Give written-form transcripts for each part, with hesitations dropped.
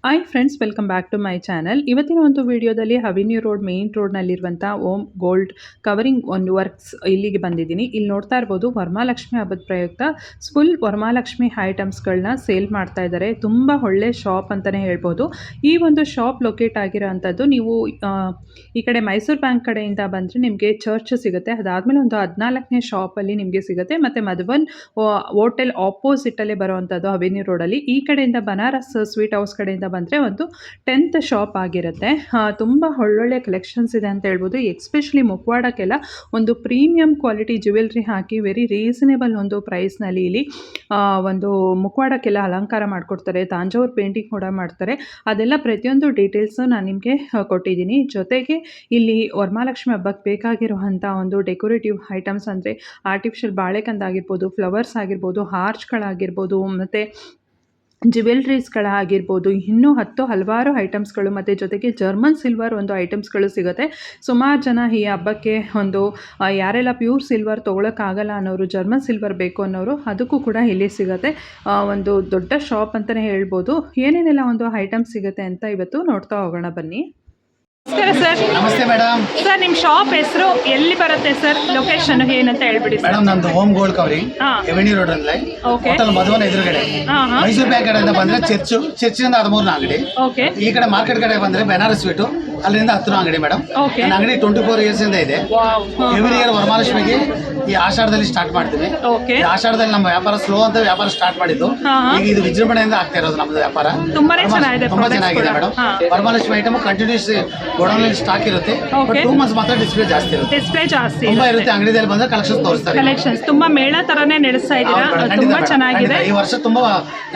Hi friends, welcome back to my channel. ಇವತ್ತಿನ ಒಂದು ವಿಡಿಯೋದಲ್ಲಿ ಅವೆನ್ಯೂ ರೋಡ್ ಮೇನ್ ರೋಡ್ನಲ್ಲಿರುವಂಥ ಓಮ್ ಗೋಲ್ಡ್ ಕವರಿಂಗ್ ಒಂದು ವರ್ಕ್ಸ್ ಇಲ್ಲಿಗೆ ಬಂದಿದ್ದೀನಿ. ಇಲ್ಲಿ ನೋಡ್ತಾ ಇರ್ಬೋದು, ವರಮಹಾಲಕ್ಷ್ಮಿ ಹಬ್ಬದ ಪ್ರಯುಕ್ತ ಫುಲ್ ವರಮಹಾಲಕ್ಷ್ಮಿ ಐಟಮ್ಸ್ಗಳನ್ನ ಸೇಲ್ ಮಾಡ್ತಾ ಇದ್ದಾರೆ. ತುಂಬ ಒಳ್ಳೆ ಶಾಪ್ ಅಂತಲೇ ಹೇಳ್ಬೋದು. ಈ ಒಂದು ಶಾಪ್ ಲೊಕೇಟ್ ಆಗಿರೋ ಅಂಥದ್ದು ನೀವು ಈ ಕಡೆ ಮೈಸೂರು ಬ್ಯಾಂಕ್ ಕಡೆಯಿಂದ ಬಂದರೆ ನಿಮಗೆ ಚರ್ಚ್ ಸಿಗುತ್ತೆ. ಅದಾದಮೇಲೆ ಒಂದು 14ನೇ ಶಾಪಲ್ಲಿ ನಿಮಗೆ ಸಿಗುತ್ತೆ. ಮತ್ತು ಮಧುಬನ್ ಹೋಟೆಲ್ ಆಪೋಸಿಟಲ್ಲೇ ಬರೋವಂಥದ್ದು ಅವೆನ್ಯೂ ರೋಡಲ್ಲಿ. ಈ ಕಡೆಯಿಂದ ಬನಾರಸ್ ಸ್ವೀಟ್ ಹೌಸ್ ಕಡೆಯಿಂದ ಬಂದರೆ ಒಂದು 10th ಶಾಪ್ ಆಗಿರುತ್ತೆ. ತುಂಬ ಒಳ್ಳೊಳ್ಳೆ ಕಲೆಕ್ಷನ್ಸ್ ಇದೆ ಅಂತ ಹೇಳ್ಬೋದು. ಎಸ್ಪೆಷಲಿ ಮುಖವಾಡಕ್ಕೆಲ್ಲ ಒಂದು ಪ್ರೀಮಿಯಂ ಕ್ವಾಲಿಟಿ ಜ್ಯುವೆಲ್ರಿ ಹಾಕಿ ವೆರಿ ರೀಸನೇಬಲ್ ಒಂದು ಪ್ರೈಸ್ನಲ್ಲಿ ಇಲ್ಲಿ ಒಂದು ಮುಖವಾಡಕ್ಕೆಲ್ಲ ಅಲಂಕಾರ ಮಾಡಿಕೊಡ್ತಾರೆ. ತಾಂಜಾವೂರು ಪೇಂಟಿಂಗ್ ಕೂಡ ಮಾಡ್ತಾರೆ. ಅದೆಲ್ಲ ಪ್ರತಿಯೊಂದು ಡೀಟೇಲ್ಸು ನಾನು ನಿಮಗೆ ಕೊಟ್ಟಿದ್ದೀನಿ. ಜೊತೆಗೆ ಇಲ್ಲಿ ವರಮಹಾಲಕ್ಷ್ಮಿ ಹಬ್ಬಕ್ಕೆ ಬೇಕಾಗಿರುವಂಥ ಒಂದು ಡೆಕೋರೇಟಿವ್ ಐಟಮ್ಸ್ ಅಂದರೆ ಆರ್ಟಿಫಿಷಿಯಲ್ ಬಾಳೆಕಂದ ಆಗಿರ್ಬೋದು, ಫ್ಲವರ್ಸ್ ಆಗಿರ್ಬೋದು, ಹಾರ್ಚ್ಗಳಾಗಿರ್ಬೋದು, ಮತ್ತು ಜ್ಯುವೆಲ್ರೀಸ್ಗಳಾಗಿರ್ಬೋದು, ಇನ್ನೂ ಹಲವಾರು ಐಟಮ್ಸ್ಗಳು, ಮತ್ತು ಜೊತೆಗೆ ಜರ್ಮನ್ ಸಿಲ್ವರ್ ಒಂದು ಐಟಮ್ಸ್ಗಳು ಸಿಗುತ್ತೆ. ಸುಮಾರು ಜನ ಈ ಹಬ್ಬಕ್ಕೆ ಒಂದು ಯಾರೆಲ್ಲ ಪ್ಯೂರ್ ಸಿಲ್ವರ್ ತೊಗೊಳಕ್ಕಾಗಲ್ಲ ಅನ್ನೋರು, ಜರ್ಮನ್ ಸಿಲ್ವರ್ ಬೇಕು ಅನ್ನೋರು, ಅದಕ್ಕೂ ಕೂಡ ಇಲ್ಲಿ ಸಿಗುತ್ತೆ. ಒಂದು ದೊಡ್ಡ ಶಾಪ್ ಅಂತಲೇ ಹೇಳ್ಬೋದು. ಏನೇನೆಲ್ಲ ಒಂದು ಐಟಮ್ಸ್ ಸಿಗುತ್ತೆ ಅಂತ ಇವತ್ತು ನೋಡ್ತಾ ಹೋಗೋಣ ಬನ್ನಿ. ನಮಸ್ಕಾರ ಸರ್. ನಮಸ್ತೆ ಮೇಡಮ್. ಸರ್, ನಿಮ್ಮ ಶಾಪ್ ಹೆಸರು ಎಲ್ಲಿ ಬರುತ್ತೆ ಸರ್? ಲೊಕೇಶನ್ ಏನಂತ ಹೇಳ್ಬಿಡಿ ಮೇಡಮ್. ನಮ್ದು home gold covering avenue road ಅಲ್ಲಿ ಹೋಟೆಲ್ ಮಧುವನ್ ಎದುರುಗಡೆ, ಮೈಸೂರು ಬ್ಯಾಂಕ್ ಕಡೆಯಿಂದ ಬಂದ್ರೆ ಚರ್ಚಿನಿಂದ 13ನೇ ಅಂಗಡಿ. ಈ ಕಡೆ ಮಾರ್ಕೆಟ್ ಕಡೆ ಬಂದ್ರೆ ಬೆನಾರಸ್ ಸ್ವೀಟ್ ಅಲ್ಲಿಂದ 10ನೇ ಅಂಗಡಿ ಮೇಡಮ್. ನನ್ನ ಅಂಗಡಿ 24 years ಇಂದ ಇದೆ. ಎವ್ರಿ ಇಯರ್ ವರಮಹಾಲಕ್ಷ್ಮಿಗೆ ಈ ಆಷಾಢದಲ್ಲಿ ಸ್ಟಾರ್ಟ್ ಮಾಡ್ತೀವಿ. ಆಷಾಢದಲ್ಲಿ ನಮ್ಮ ವ್ಯಾಪಾರ ಸ್ಲೋ ಅಂತ ವ್ಯಾಪಾರ ಸ್ಟಾರ್ಟ್ ಮಾಡಿದ್ದು. ಈಗ ಇದು ವಿಜೃಂಭಣೆಯಿಂದ ಆಗ್ತಾ ಇರೋದು ನಮ್ದು ವ್ಯಾಪಾರ. ತುಂಬಾ ಚೆನ್ನಾಗಿದೆ ಮೇಡಮ್. ವರಮಹಾಲಕ್ಷ್ಮಿ ಐಟಮ್ ಕಂಟಿನ್ಯೂಸ್ ಗೋಡೌನಲ್ಲಿ ಸ್ಟಾಕ್ ಇರುತ್ತೆ. 2 months ಮಾತ್ರ ಡಿಸ್ಪ್ಲೇ ಜಾಸ್ತಿ ತುಂಬಾ ಇರುತ್ತೆ. ಅಂಗಡಿಯಲ್ಲಿ ಬಂದ್ರೆ ಕಲೆಕ್ಷನ್ಸ್ ತೋರಿಸ್ತಾರೆ. ಕಲೆಕ್ಷನ್ಸ್ ತುಂಬಾ ಮೇಳ ತರನೇ ನಡೆಸ್ತಾ ಇದ್ದೀರಾ. ತುಂಬಾ ಚೆನ್ನಾಗಿದೆ. ಈ ವರ್ಷ ತುಂಬಾ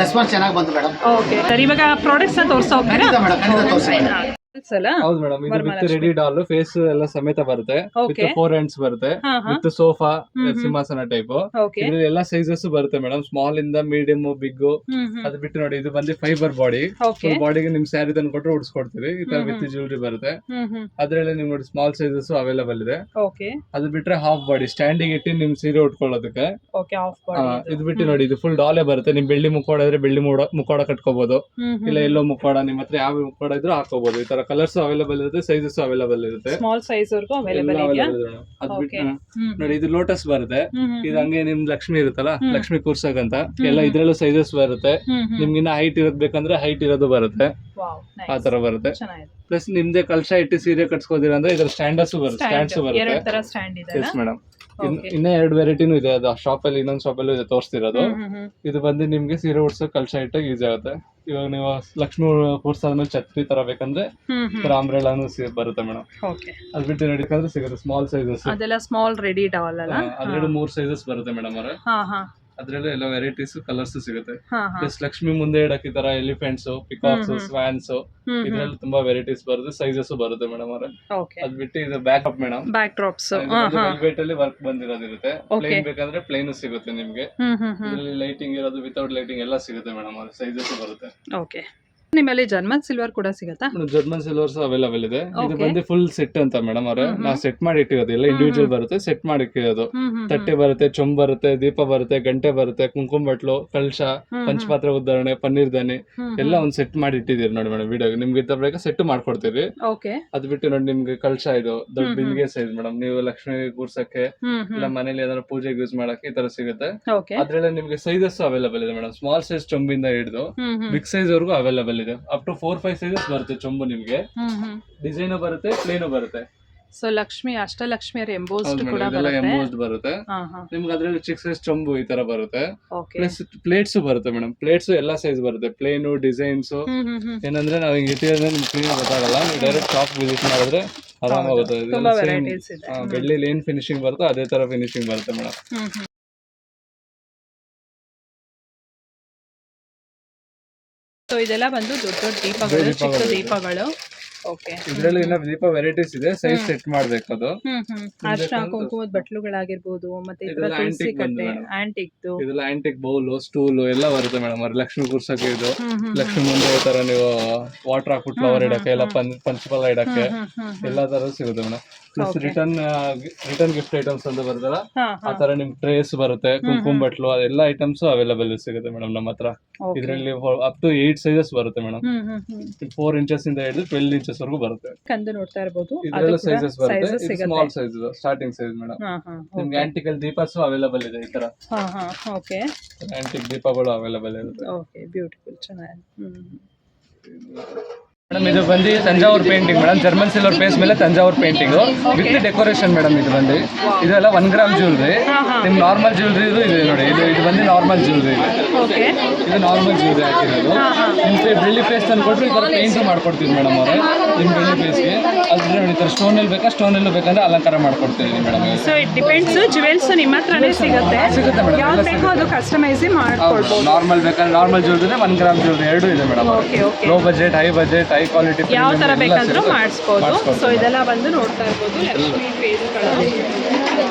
ರೆಸ್ಪಾನ್ಸ್ ಚೆನ್ನಾಗಿ ಬಂತು ಮೇಡಮ್. ಓಕೆ ಸರ್, ಇವಾಗ ಪ್ರಾಡಕ್ಟ್ಸ್ ತೋರಿಸ್ತಾ ಹೋಗ್ತೀರಾ? ಖಂಡಿತ ತೋರಿಸ್ತೀನಿ. ಹೌದು ಮೇಡಮ್, ಇದು ವಿತ್ ರೆಡಿ ಡಾಲ್ ಫೇಸ್ ಎಲ್ಲ ಸಮೇತ ಬರುತ್ತೆ. ವಿತ್ 4 hands ಬರುತ್ತೆ. ವಿತ್ ಸೋಫಾ ಸಿಂಹಾಸನ ಟೈಪ್. ಇದ್ರಲ್ಲಿ ಎಲ್ಲ ಸೈಜಸ್ ಬರುತ್ತೆ ಮೇಡಮ್. ಸ್ಮಾಲ್ ಇಂದ ಮೀಡಿಯಂ, ಬಿಗ್. ಅದು ಬಿಟ್ಟು ನೋಡಿ, ಇದು ಬಂದು ಫೈಬರ್ ಬಾಡಿ. ಫುಲ್ ಬಾಡಿಗೆ ನಿಮ್ ಸ್ಯಾರಿ ತಂದು ಕೊಟ್ಟರೆ ಉಡ್ಸ್ಕೊಡ್ತೀವಿ. ಈ ತರ ವಿತ್ ಜ್ಯುವೆಲ್ರಿ ಬರುತ್ತೆ. ಅದ್ರಲ್ಲಿ ನಿಮ್ ನೋಡಿ ಸ್ಮಾಲ್ ಸೈಜಸ್ ಅವೈಲೇಬಲ್ ಇದೆ. ಅದು ಬಿಟ್ರೆ ಹಾಫ್ ಬಾಡಿ ಸ್ಟ್ಯಾಂಡಿಂಗ್ ಇಟ್ಟು ನಿಮ್ ಸೀರೆ ಉಟ್ಕೊಳ್ಳೋದಕ್ಕೆ. ಇದು ಬಿಟ್ಟು ನೋಡಿ, ಇದು ಫುಲ್ ಡಾಲೆ ಬರುತ್ತೆ. ನಿಮ್ ಬೆಳ್ಳಿ ಮುಖವಾಡ ಇದ್ರೆ ಬೆಳ್ಳಿ ಮುಖವಾಡ ಕಟ್ಕೋಬಹುದು. ಇಲ್ಲ ಎಲ್ಲೋ ಮುಖವಾಡ ನಿಮ್ಮ ಹತ್ರ ಯಾವ ಮುಖವಾಡ ಇದ್ರೂ ಹಾಕೋಬಹುದು. ಈ ತರ ಕಲರ್ಸ್ ಅವೈಲೇಬಲ್ ಇರುತ್ತೆ, ಸೈಜಸ್ ಅವೈಲೇಬಲ್ ಇರುತ್ತೆ. ಸ್ಮಾಲ್ ಸೈಜ್ ವರ್ಗೂ ಅವೈಲೇಬಲ್ ಇದೆ. ಅದ್ ಬಿಟ್ಟು ನೋಡಿ, ಇದು ಲೋಟಸ್ ಬರುತ್ತೆ. ಇದು ಹಂಗೆ ನಿಮ್ ಲಕ್ಷ್ಮಿ ಇರುತ್ತಲ್ಲ, ಲಕ್ಷ್ಮಿ ಕೂರ್ಸಕಂತ ಎಲ್ಲ ಇದ್ರಲ್ಲೂ ಸೈಜಸ್ ಬರುತ್ತೆ. ನಿಮ್ಗಿನ್ನ ಹೈಟ್ ಇರೋದ್ ಬೇಕಂದ್ರೆ ಹೈಟ್ ಇರೋದು ಬರುತ್ತೆ. ಆ ತರ ಬರುತ್ತೆ. ಪ್ಲಸ್ ನಿಮ್ದೇ ಕಲಶ ಇಟ್ಟು ಸೀರೆ ಕಟ್ಸ್ಕೋದಿರ ಅಂದ್ರೆ ಇದ್ರ ಸ್ಟ್ಯಾಂಡ್ಸ್ ಬರುತ್ತೆ. Yes madam. ಇನ್ನ 2 ವೆರೈಟಿನೂ ಇದೆ. ಅದು ಶಾಪ್ ಅಲ್ಲಿ, ಇನ್ನೊಂದು ಶಾಪ್ ಅಲ್ಲಿ ತೋರಿಸ್ತಿರೋದು. ಇದು ಬಂದು ನಿಮ್ಗೆ ಸೀರೆ ಉಡ್ಸೋ ಕಲಶ ಇಟ್ಟಾಗ ಈಸಿ ಆಗುತ್ತೆ. ಇವಾಗ ನೀವು ಲಕ್ಷ್ಮಿ ಕೂರ್ಸಾದ್ಮೇಲೆ ಛತ್ರಿ ತರ ಬೇಕಂದ್ರೆ ಅಂಬ್ರೆಲಾನು ಬರುತ್ತೆ ಮೇಡಮ್. ಅದ್ ಬಿಟ್ಟು ನಡಿಕಂದ್ರೆ ಸಿಗುತ್ತೆ ಸ್ಮಾಲ್ ಸೈಜಸ್. ಅದೆಲ್ಲ ಸ್ಮಾಲ್ ರೆಡಿ ಡಾಲ್ ಅಲ್ಲ. ಅದ್ರಲ್ಲಿ 3 ಸೈಜಸ್ ಬರುತ್ತೆ ಮೇಡಮ್ ಅವರೇ. ಅದ್ರಲ್ಲಿ ಎಲ್ಲ ವೆರೈಟೀಸ್ ಕಲರ್ಸ್ ಸಿಗುತ್ತೆ. ಪ್ಲಸ್ ಲಕ್ಷ್ಮಿ ಮುಂದೆ ಇಡಕ್ ಈ ತರ ಎಲಿಫೆಂಟ್ಸ್, ಪಿಕಾಕ್ಸ್, ಸ್ವಾನ್ಸ್, ಇದ್ರಲ್ಲಿ ತುಂಬಾ ವೆರೈಟೀಸ್ ಬರುತ್ತೆ. ಸೈಜಸ್ ಬರುತ್ತೆ ಮೇಡಮ್ ಅವರೇ. ಅದ್ ಬಿಟ್ಟು ಇದು back up madam. Back drops velvet ಅಲ್ಲಿ ವರ್ಕ್ ಬಂದಿರೋದಿರುತ್ತೆ. ಪ್ಲೇನ್ ಬೇಕಂದ್ರೆ ಪ್ಲೇನ್ ಸಿಗುತ್ತೆ ನಿಮ್ಗೆ. ಇದರಲ್ಲಿ ಲೈಟಿಂಗ್ ಇರೋದು, ವಿತೌಟ್ ಲೈಟಿಂಗ್ ಎಲ್ಲ ಸಿಗುತ್ತೆ ಮೇಡಮ್ ಅವರೇ. ಸೈಜಸ್ ಬರುತ್ತೆ. ಓಕೆ. ನಿಮ್ಮಲ್ಲಿ ಜರ್ಮನ್ ಸಿಲ್ವರ್ ಕೂಡ ಸಿಗುತ್ತಾ? ಜರ್ಮನ್ ಸಿಲ್ವರ್ಸ್ ಅವೈಲೇಬಲ್ ಇದೆ. ಇದು ಬಂದು ಫುಲ್ ಸೆಟ್ ಅಂತ ಮೇಡಮ್ ಅವ್ರೆ. ನಾವು ಸೆಟ್ ಮಾಡಿ ಇಟ್ಟಿರೋದು ಎಲ್ಲ ಇಂಡಿವಿಜುವಲ್ ಬರುತ್ತೆ. ಸೆಟ್ ಮಾಡಿ ಇಟ್ಟಿರೋದು. ತಟ್ಟೆ ಬರುತ್ತೆ, ಚೊಂಬ್ ಬರುತ್ತೆ, ದೀಪ ಬರುತ್ತೆ, ಗಂಟೆ ಬರುತ್ತೆ, ಕುಂಕುಮ ಬಟ್ಲು, ಕಲಶ, ಪಂಚಪಾತ್ರೆ ಉದ್ದಾರಣೆ, ಪನ್ನೀರ್ ದಾನಿ ಎಲ್ಲ ಒಂದ್ ಸೆಟ್ ಮಾಡಿ ಇಟ್ಟಿದ್ದೀರಿ ನೋಡಿ ಮೇಡಮ್. ವಿಡಿಯೋ ನಿಮ್ಗೆ ಬೇಕಾ ಸೆಟ್ ಮಾಡ್ಕೊಡ್ತೀವಿ. ಅದ್ ಬಿಟ್ಟು ನೋಡಿ, ನಿಮ್ಗೆ ಕಲಶ ಇದು ದೊಡ್ಡ ಬಿಂದಿಗೆ ಸೈಜ್ ಮೇಡಮ್. ನೀವು ಲಕ್ಷ್ಮಿ ಕೂರ್ಸಕ್ಕೆ ಇಲ್ಲ ಮನೇಲಿ ಏನಾದ್ರು ಪೂಜೆಗೆ ಯೂಸ್ ಮಾಡಕ್ಕೆ ಈ ತರ ಸಿಗುತ್ತೆ. ಅದ್ರಲ್ಲಿ ನಿಮ್ಗೆ ಸೈಜಸ್ ಅವೈಲೇಬಲ್ ಇದೆ ಮೇಡಮ್. ಸ್ಮಾಲ್ ಸೈಜ್ ಚೊಂಬಿಂದ ಹಿಡಿದು ಬಿಗ್ ಸೈಜ್ ವರ್ಗೂ ಅವೈಲೇಬಲ್ ಇದೆ. ಅಪ್ ಟು 4-5 ಸೈಜಸ್ ಬರುತ್ತೆ ಚೊಂಬು. ನಿಮ್ಗೆ ಡಿಸೈನ್ ಬರುತ್ತೆ, ಪ್ಲೇನ್ ಬರುತ್ತೆ. ಸೊ ಲಕ್ಷ್ಮಿ, ಅಷ್ಟಲಕ್ಷ್ಮಿಯರ ಎಂಬೋಸ್ಡ್ ಕೂಡ ಬರುತ್ತೆ. ನಿಮ್ಗೆ ಅದ್ರಲ್ಲಿ ಚಿಕ್ಕ ಸೈಜ್ ಚೊಂಬು ಈ ತರ ಬರುತ್ತೆ. ಪ್ಲಸ್ ಪ್ಲೇಟ್ಸ್ ಬರುತ್ತೆ ಮೇಡಮ್. ಪ್ಲೇಟ್ಸ್ ಎಲ್ಲಾ ಸೈಜ್ ಬರುತ್ತೆ. Plain, designs. ಏನಂದ್ರೆ ನಾವು ಹಿಂಗ್ ಇಟ್ಟಿರೋದ್ರೆ ನಿಮ್ಗೆ ಕ್ಲೀನ್ ಗೊತ್ತಾಗಲ್ಲ. ನೀವು ಡೈರೆಕ್ಟ್ ಶಾಪ್ ವಿಸಿಟ್ ಮಾಡಿದ್ರೆ ಆರಾಮಾಗುತ್ತೆ. ಬೆಳ್ಳಿ ಏನ್ ಫಿನಿಶಿಂಗ್ ಬರುತ್ತೋ ಅದೇ ತರ ಫಿನಿಶಿಂಗ್ ಬರುತ್ತೆ ಮೇಡಮ್. ಸೊ ಇದೆಲ್ಲ ಬಂದು ದೊಡ್ಡ ದೊಡ್ಡ ದೀಪಗಳು, ಚಿಕ್ಕ ದೀಪಗಳು. ಇದರಲ್ಲಿ ಇನ್ನ ದೀಪ ವೆರೈಟೀಸ್ ಇದೆ. ಸೈಜ್ ಸೆಟ್ ಮಾಡ್ಬೇಕು. ಅದು ಅರ್ಶನ, ಕುಂಕುಮದ ಬಟ್ಲುಗಳಾಗಿರ್ಬೋದು, ಮತ್ತೆ ತುಳಸಿ ಕಟ್ಟೆ, ಇದೆಲ್ಲ ಆಂಟಿಕ್ ಬೌಲ್, ಸ್ಟೂಲ್ ಎಲ್ಲ ಬರುತ್ತೆ ಮೇಡಮ್. ಅವ್ರ ಲಕ್ಷ್ಮಿ ಕೂರ್ಸಕ್ಕೆ ಇದು ಲಕ್ಷ್ಮಿ ಮುಂದೆ ತರ ನೀವು ವಾಟರ್ ಹಾಕ್ಬಿಟ್ಟು ಫ್ಲವರ್ ಇಡಕ್ಕೆ, ಎಲ್ಲ ಪಂಚಫಲ ಇಡಕ್ಕೆ ಎಲ್ಲ ತರ ಸಿಗುತ್ತೆ madam. Plus Okay. Return gift items ಅಂತ ಬರುತ್ತಲ್ಲ ಹಾ ಆ ತರ ನಿಮ್ ಟ್ರೇಸ್ ಬರುತ್ತೆ, ಕುಂಕುಮ ಬಟ್ಲು ಅದೆಲ್ಲ ಐಟಮ್ಸ್ ಅವೈಲೇಬಲ್ ಸಿಗುತ್ತೆ ಮೇಡಮ್ ನಮ್ಮ ಹತ್ರ. Okay. ಇದರಲ್ಲಿ ಅಪ್ ಟು 8 ಸೈಜಸ್ ಬರುತ್ತೆ ಮೇಡಮ್. 4 ಇಂಚಸ್ ಇಂದ ಹಿಡಿದು 12 ಇಂಚಸ್ ವರೆಗೂ ಬರುತ್ತೆ. ಕಂದು ನೋಡ್ತಾ ಇರಬಹುದು. ಇದೆಲ್ಲ ಸೈಜಸ್ ಬರುತ್ತೆ. ಇದು small size, starting size madam. ನಿಮ್ಗೆ ಆಂಟಿಕಲ್ ದೀಪಸ್ ಅವೈಲೇಬಲ್ ಇದೆ. ಈ ತರ ಓಕೆ ಆಂಟಿಕ್ ದೀಪಗಳು ಅವೈಲೇಬಲ್ ಇರುತ್ತೆ ಓಕೆ ಬ್ಯೂಟಿಫುಲ್ ಚೆನ್ನಾಗಿ. ಮೇಡಮ್. ಇದು ಬಂದು Thanjavur painting madam, German silver base ಮೇಲೆ Thanjavur painting with decoration madam. ಇದು ಬಂದು ಇದೆಲ್ಲ 1 ಗ್ರಾಮ್ ಜ್ಯುವೆಲ್ರಿ. ನಿಮ್ ನಾರ್ಮಲ್ ಜ್ಯುವೆಲ್ರಿ ಇದು ನೋಡಿ, ಇದು ಬಂದು ನಾರ್ಮಲ್ ಜ್ಯುವೆಲ್ರಿ. ಓಕೆ ಇದು ನಾರ್ಮಲ್ ಜ್ಯುವೆಲ್ರಿ ಹಾಕಿರೋದು. ನಿಮ್ಗೆ ಬೆಳ್ಳಿ ಪೇಸ್ ತಂದ್ಕೊಟ್ರು ಈ ತರ ಪೇಂಟ್ ಮಾಡ್ಕೊಡ್ತೀವಿ ಮೇಡಮ್ ಅವರೇ. ನಿಮ್ ಬೆಳ್ಳಿ ಪೇಸ್ಗೆ ಅದ್ರ ನೋಡಿ, ಈ ತರ ಸ್ಟೋನ್ ಅಲ್ಲಿ ಬೇಕಾ ಸ್ಟೋನ್ ಅಲ್ಲಿ ಬೇಕಂದ್ರೆ ಅಲಂಕಾರ ಮಾಡ್ಕೊಡ್ತೀವಿ madam. So it depends. Jewels ನಿಮ್ಮ ಹತ್ರನೇ ಸಿಗುತ್ತೆ ಮೇಡಮ್. ಯಾವ್ದು ಬೇಕೋ ಅದು ಕಸ್ಟಮೈಸ್ ಮಾಡ್ಕೊಳ್ಬಹುದು. ನಾರ್ಮಲ್ ಬೇಕಾದ್ರೆ ನಾರ್ಮಲ್ ಜ್ಯುವೆಲ್ರಿ, 1 ಗ್ರಾಮ್ ಜ್ಯುವೆಲ್ರಿ ಎರಡು ಇದೆ madam. Okay okay low budget, high budget, high quality ಯಾವ ತರ ಬೇಕಾದ್ರೂ ಮಾಡಿಸ್ಬೋದು. ಸೊ ಇದೆಲ್ಲ ಬಂದು ನೋಡ್ತಾ ಇರ್ಬೋದು ಲಕ್ಷ್ಮಿ ಫೇಸ್ಗಳಲ್ಲಿ.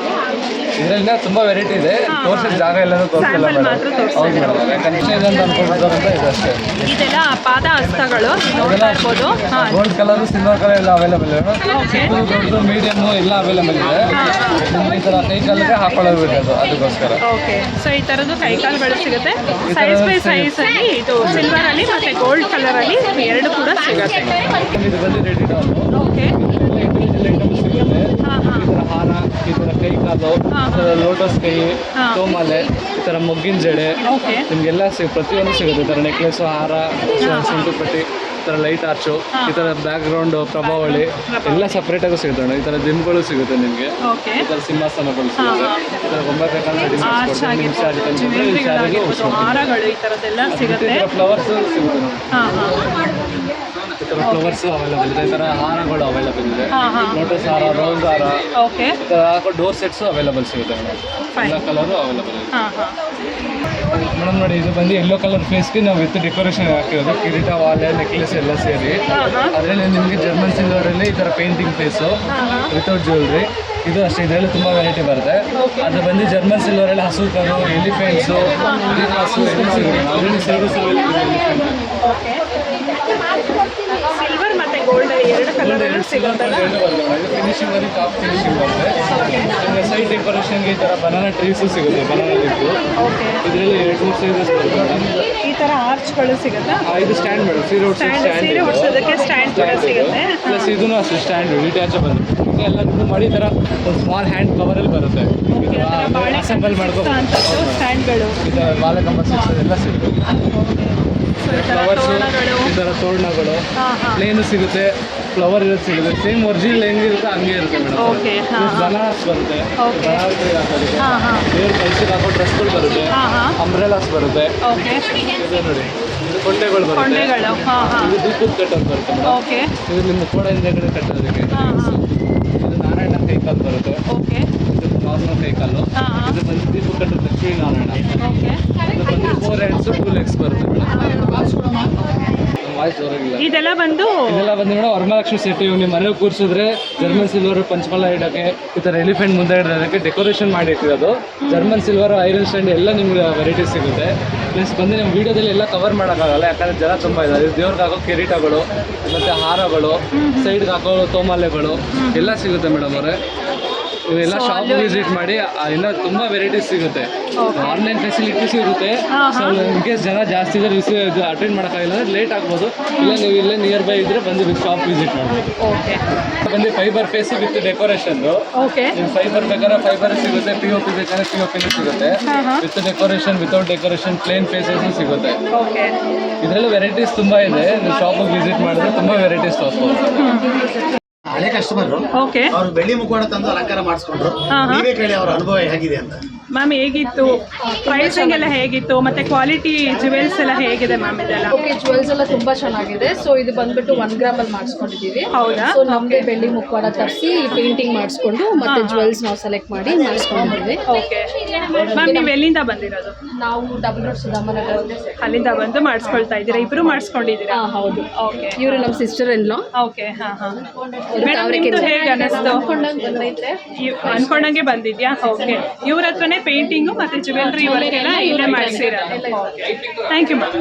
ಇದರಿಂದ ತುಂಬಾ ವೆರೈಟಿ ಇದೆ. ತೋರ್ಸಿದ ಜಾಗ ಎಲ್ಲಾನು ತೋರಿಸಲ್ಲ ಸ್ಯಾಂಪಲ್ ಮಾತ್ರ ತೋರಿಸ್ತಾ ಇರೋದು. ಇದಷ್ಟೇ. ಇದೆಲ್ಲ ಪಾದ ಹಸ್ತಗಳು ನೋಡ್ತಾ ಇರ್ಬೋದು. ಗೋಲ್ಡ್ ಕಲರ್, ಸಿಲ್ವರ್ ಕಲರ್ ಎಲ್ಲ ಅವೈಲೇಬಲ್ ಇದೆ. ಓಕೆ ದೊಡ್ಡದು, ಮೀಡಿಯಮ್ ಎಲ್ಲ ಅವೈಲೇಬಲ್ ಇದೆ. ನಿಮ್ಗೆ ಈ ತರ ಕೈ ಕಾಲಿಗೆ ಹಾಕೊಳ್ಳೋದು ಬಿಡೋದು ಅದಕ್ಕೋಸ್ಕರ. ಓಕೆ ಸೊ ಈ ತರದ್ದು ಕೈಕಾಲುಗಳು ಸಿಗುತ್ತೆ. ಸೈಜ್ ಬೈ ಸೈಜ್ ಅಲ್ಲಿ ಇದು ಸಿಲ್ವರ್ ಅಲ್ಲಿ ಮತ್ತೆ ಗೋಲ್ಡ್ ಕಲರ್ ಅಲ್ಲಿ ಎರಡು ಕೂಡ ಸಿಗುತ್ತೆ. ಇದು ಬಂದು ರೆಡಿ ಡಾಲ್. ಓಕೆ ಐಟಮ್ ಸಿಗುತ್ತೆ. ಹಾ ಹಾ ಈ ತರ ಹಾರ, ಈ ತರ ಕೈ ಕಾಲು, ಈ ತರ ಲೋಟಸ್ ಕೈ, ತೋಮಾಲೆ, ಈ ತರ ಮೊಗ್ಗಿನ ಜಡೆ, ಓಕೆ ನಿಮ್ಗೆಲ್ಲ ಪ್ರತಿಯೊಂದು ಸಿಗುತ್ತೆ. ಈ ತರ ನೆಕ್ಲೆಸ್, ಹಾರ, ಶಂಕು ಪಟ್ಟಿ, ಈ ತರ ಲೈಟ್ ಆರ್ಚು, ಈ ತರ ಬ್ಯಾಕ್ ಗ್ರೌಂಡ್, ಪ್ರಭಾವಳಿ ಎಲ್ಲ ಸಪ್ರೇಟ್ ಆಗಿ ಸಿಗುತ್ತೆ. ಈ ತರ ದಿಂಬುಗಳು ಸಿಗುತ್ತೆ ನಿಮ್ಗೆ. ಓಕೆ ಈ ತರ ಸಿಂಹಾಸನಗಳು ಸಿಗುತ್ತೆ. ಈ ತರ ಗೊಂಬೆ ಬೇಕಾದ್ರೆ ಆರ್ಚ್ ಆಗಿರ್ಬೋದು, ಜ್ಯುವೆಲ್ರಿಗಳಾಗಿರ್ಬೋದು, ಹಾರಗಳು ಈ ತರದ್ದೆಲ್ಲ ಸಿಗುತ್ತೆ. ಫ್ಲವರ್ಸ್ ಸಿಗುತ್ತೆ ನೋಡಿ. ಹಾ ಹಾ ಈ ತರ ಫ್ಲವರ್ಸ್ ಅವೈಲೇಬಲ್ ಇದೆ. ಈ ತರ ಹಾರಗಳು ಅವೈಲೇಬಲ್ ಇದೆ. ಹಾ ಹಾ ಲೋಟಸ್ ಹಾರ, ರೋಸ್ ಹಾರ, ಓಕೆ ಈ ತರ ಡೋರ್ ಸೆಟ್ಸ್ ಅವೈಲೇಬಲ್ ಸಿಗುತ್ತೆ ಮೇಡಮ್. ಎಲ್ಲ ಕಲರು ಅವೈಲೇಬಲ್ ಇದೆ ಹಾ ಹಾ ಮೇಡಮ್. ನೋಡಿ, ಇದು ಬಂದು ಯೆಲ್ಲೋ ಕಲರ್ ಫೇಸ್ಗೆ ನಾವು ವಿತ್ ಡೆಕೋರೇಷನ್ ಹಾಕಿರೋದು. ಕಿರೀಟ, ವಾಲೆ, ನೆಕ್ಲೆಸ್ ಎಲ್ಲ ಸೇರಿ. ಅದರಲ್ಲಿ ನಿಮಗೆ ಜರ್ಮನ್ ಸಿಲ್ವರ್ ಅಲ್ಲಿ ಈ ತರ ಪೇಂಟಿಂಗ್ ಫೇಸು ವಿತೌಟ್ ಜ್ಯುವೆಲ್ರಿ. ಇದು ಅಷ್ಟೇ, ಇದರಲ್ಲಿ ತುಂಬಾ ವೆರೈಟಿ ಬರುತ್ತೆ. ಅದು ಬಂದು ಜರ್ಮನ್ ಸಿಲ್ವರ್ ಅಲ್ಲಿ ಹಸು ಕರು, ಎಲಿಫೆಂಟ್ಸು, ಹಸು ಎಲ್ಲ ಸಿಗುತ್ತೆ. ಅದರಲ್ಲಿ ಓಕೆ ಸಿಲ್ವರ್ ಮತ್ತೆ ಗೋಲ್ಡ್ ಎರಡು ಕಲರ್ ಸಿಗುತ್ತಲ್ಲ. ಫಿನಿಶಿಂಗ್ ಅಲ್ಲಿ ಟಾಪ್ ಫಿನಿಶಿಂಗ್ ಬರುತ್ತೆ. ನಿಮಗೆ ಸೈಡ್ ಡೆಕೋರೇಷನ್ಗೆ ಈ ತರ ಬನಾನಾ ಟ್ರೀಸು ಸಿಗುತ್ತೆ, ಬನಾನಾ ಲೀಫು. ಓಕೆ ಇದರಲ್ಲಿ 2-3 ಸೈಜಸ್ ಬರುತ್ತೆ ಮೇಡಮ್. ಈ ತರ ಆರ್ಚ್ಗಳು ಸಿಗುತ್ತಾ? ಇದು ಸ್ಟ್ಯಾಂಡ್ ಮೇಡಮ್, ಸೀರೆ ಹೊಡ್ಸೋದಕ್ಕೆ ಸ್ಟ್ಯಾಂಡ್ ಕೂಡ ಸಿಗುತ್ತೆ. ಪ್ಲಸ್ ಇದೂ ಅಷ್ಟೇ ಸ್ಟ್ಯಾಂಡ್ ಡಿಟ್ಯಾಚಬಲ್. ಎಲ್ಲದಕ್ಕೂ ಮಾಡಿ ಈ ಥರ ಒಂದು ಸ್ಮಾಲ್ ಹ್ಯಾಂಡ್ ಕವರಲ್ಲಿ ಬರುತ್ತೆ. ಅಸೆಂಬಲ್ ಮಾಡ್ಕೊಂಡು ಸ್ಟ್ಯಾಂಡ್ಗಳು, ಈ ಥರ ಬಾಲಕಂಬ ಎಲ್ಲ ಸಿಗುತ್ತೆ. ಫ್ಲವರ್ಸು, ಈ ಥರ ತೋರಣಗಳು ಪ್ಲೇನು ಸಿಗುತ್ತೆ, ಫ್ಲವರ್ ಇರೋದು ಸಿಗುತ್ತೆ. ಸೇಮ್ ಒರಿಜಿನಲ್ ಹೆಂಗಿರುತ್ತೆ ಹಂಗೆ ಇರುತ್ತೆ ಮೇಡಮ್. ಬನಾರಸ್ ಬರುತ್ತೆ, ಬನಾರಸ್ ದೇವ್ರ ಕಲ್ಸಿಗೆ ಹಾಕೋ ಡ್ರೆಸ್ಗಳು ಬರುತ್ತೆ, ಅಂಬ್ರೆಲಾಸ್ ಬರುತ್ತೆ. ಇದು ನೋಡಿ, ಇದು ಕೊಂಡೆಗಳು ಬರುತ್ತೆ. ಇದು ದೀಪದ ಕಟ್ಟೋದು ಬರುತ್ತೆ ಮೇಡಮ್. ಇದು ನಿಮ್ಮ ಕೋಡ ಹಿಂದೆಗಡೆ ಕಟ್ಟೋದಕ್ಕೆ. ಇದು ನಾರಾಯಣ ಕೈಕಾಲು ಬರುತ್ತೆ. ಇದು ನಾರ್ಮಲ್ ಕೈಕಾಲು. ಇದು ಬಂದು ದೀಪ ಕಟ್ಟೋದು ಲಕ್ಷ್ಮೀ ನಾರಾಯಣ. ಇದು ಬಂದು 4 ಹ್ಯಾಂಡ್ಸ್ 2 ಲೆಗ್ಸ್ ಬರುತ್ತೆ ಮೇಡಮ್. ವಾಯ್ಸ್ ಜೋರಾಗಿಲ್ಲ. ಇದೆಲ್ಲ ಬಂದು ಮೇಡಮ್ ವರಮಹಾಲಕ್ಷ್ಮಿ ಸೆಟ್. ನೀವು ನಿಮ್ಮ ಮನೆಗೆ ಕೂರಿಸಿದ್ರೆ ಜರ್ಮನ್ ಸಿಲ್ವರ್ ಪಂಚಮಲ ಇಡೋಕ್ಕೆ, ಈ ಥರ ಎಲಿಫೆಂಟ್ ಮುಂದೆ ಇಡೋದಕ್ಕೆ ಡೆಕೋರೇಷನ್ ಮಾಡಿ ಇಟ್ಟಿರೋದು. ಜರ್ಮನ್ ಸಿಲ್ವರ್, ಐರನ್ ಸ್ಟ್ಯಾಂಡ್ ಎಲ್ಲ ನಿಮ್ಗೆ ವೆರೈಟೀಸ್ ಸಿಗುತ್ತೆ. ಪ್ಲಸ್ ಬಂದು ನಮ್ಮ ವೀಡಿಯೋದಲ್ಲಿ ಎಲ್ಲ ಕವರ್ ಮಾಡೋಕ್ಕಾಗಲ್ಲ, ಯಾಕಂದರೆ ಜನ ತುಂಬ ಇದ್ದಾರೆ. ದೇವ್ರಿಗೆ ಹಾಕೋ ಕಿರೀಟಗಳು ಮತ್ತು ಹಾರಗಳು, ಸೈಡ್ಗೆ ಹಾಕೋ ತೋಮಾಲೆಗಳು ಎಲ್ಲ ಸಿಗುತ್ತೆ ಮೇಡಮ್ ಅವರೇ. ಇವೆಲ್ಲ ಶಾಪ್ ವಿಸಿಟ್ ಮಾಡಿ, ಎಲ್ಲ ತುಂಬ ವೆರೈಟೀಸ್ ಸಿಗುತ್ತೆ. ಆನ್ಲೈನ್ ಫೆಸಿಲಿಟೀಸ್ ಇರುತ್ತೆ. ಸೊ ಇನ್ ಕೇಸ್ ಜನ ಜಾಸ್ತಿ ಇದ್ರೆ ಅಟೆಂಡ್ ಮಾಡೋಕ್ಕಾಗಿಲ್ಲ ಅಂದರೆ ಲೇಟ್ ಆಗ್ಬೋದು. ಇಲ್ಲ ನೀವು ಇಲ್ಲೇ ನಿಯರ್ ಬೈ ಇದ್ರೆ ಬಂದು ಶಾಪ್ ವಿಸಿಟ್ ಮಾಡ್ಬೋದು. ಬಂದು fibre face with decoration. Fibre ಬೇಕಾದ್ರೆ ಫೈಬರ್ ಸಿಗುತ್ತೆ, POP ಬೇಕಾದ್ರೆ POP ಸಿಗುತ್ತೆ. With decoration, without decoration, plain faces ಸಿಗುತ್ತೆ. ಇದರಲ್ಲಿ ವೆರೈಟೀಸ್ ತುಂಬ ಇದೆ. ನೀವು ಶಾಪಿಗೆ ವಿಸಿಟ್ ಮಾಡಿದ್ರೆ ತುಂಬ ವೆರೈಟೀಸ್ ತೋರಿಸ್ಬೋದು. ಹಳೆ ಕಸ್ಟಮರ್ ಅವ್ರು ಬೆಳ್ಳಿ ಮುಖವಾಡ ತಂದು ಅಲಂಕಾರ ಮಾಡಿಸ್ಕೊಂಡ್ರು. ನೀವೇ ಕೇಳಿ ಅವ್ರ ಅನುಭವ ಹೇಗಿದೆ ಅಂತ. ಮ್ಯಾಮ್ ಹೇಗಿತ್ತು, ಪ್ರೈಸಿಂಗ್ ಎಲ್ಲ ಹೇಗಿತ್ತು, ಮತ್ತೆ ಕ್ವಾಲಿಟಿ ಜುವೆಲ್ಸ್ ಎಲ್ಲ ಹೇಗಿದೆ ಮ್ಯಾಮ್ ಇದೆಲ್ಲ? ಓಕೆ, ಜುವೆಲ್ಸ್ ಎಲ್ಲ ತುಂಬಾ ಚೆನ್ನಾಗಿದೆ. ಸೊ ಇದು ಬಂದ್ಬಿಟ್ಟು 1 ಗ್ರಾಮ್ ಅಲ್ಲಿ ಮಾಡಿಸ್ಕೊಂಡಿದೀವಿ. ಹೌದಾ? ಸೊ ನಮ್ದೇ ಬೆಳ್ಳಿ ಮುಖವಾಡ ತರಿಸಿ ಪೇಂಟಿಂಗ್ ಮಾಡಿಸ್ಕೊಂಡು ಮತ್ತೆ ಜುವೆಲ್ಸ್ ನಾವು ಸೆಲೆಕ್ಟ್ ಮಾಡಿ ಮಾಡಿಸ್ಕೊಂಡಿದ್ದೀವಿ. ಓಕೆ ಮ್ಯಾಮ್, ನೀವು ಎಲ್ಲಿಂದ ಬಂದಿರೋದು? ನಾವು ಡಬಲ್ ರೋಡ್ ಸುಧಾಮನಗರ ಅಲ್ಲಿಂದ ಬಂದು ಮಾಡಿಸ್ಕೊಳ್ತಾ ಇದ್ದೀರಾ? ಇಬ್ರು ಮಾಡಿಸ್ಕೊಂಡಿದ್ದೀರಾ? ಹೌದು. ಓಕೆ, ಇವರು ನಮ್ಮ sister in law. Okay, madam ನಿಮ್ದು ಹೇಗೆ ಅನ್ನಿಸ್ತು? ಅನ್ಕೊಂಡಂಗೆ ಬಂದಿದ್ಯಾ? ಓಕೆ, ಇವ್ರ ಹತ್ರನೇ ಪೇಂಟಿಂಗು ಮತ್ತೆ ಜ್ಯುವೆಲ್ರಿ ವರ್ಕ್ ಎಲ್ಲ ಇಲ್ಲೇ ಮಾಡಿಸಿರೋದು. Thank you ma'am.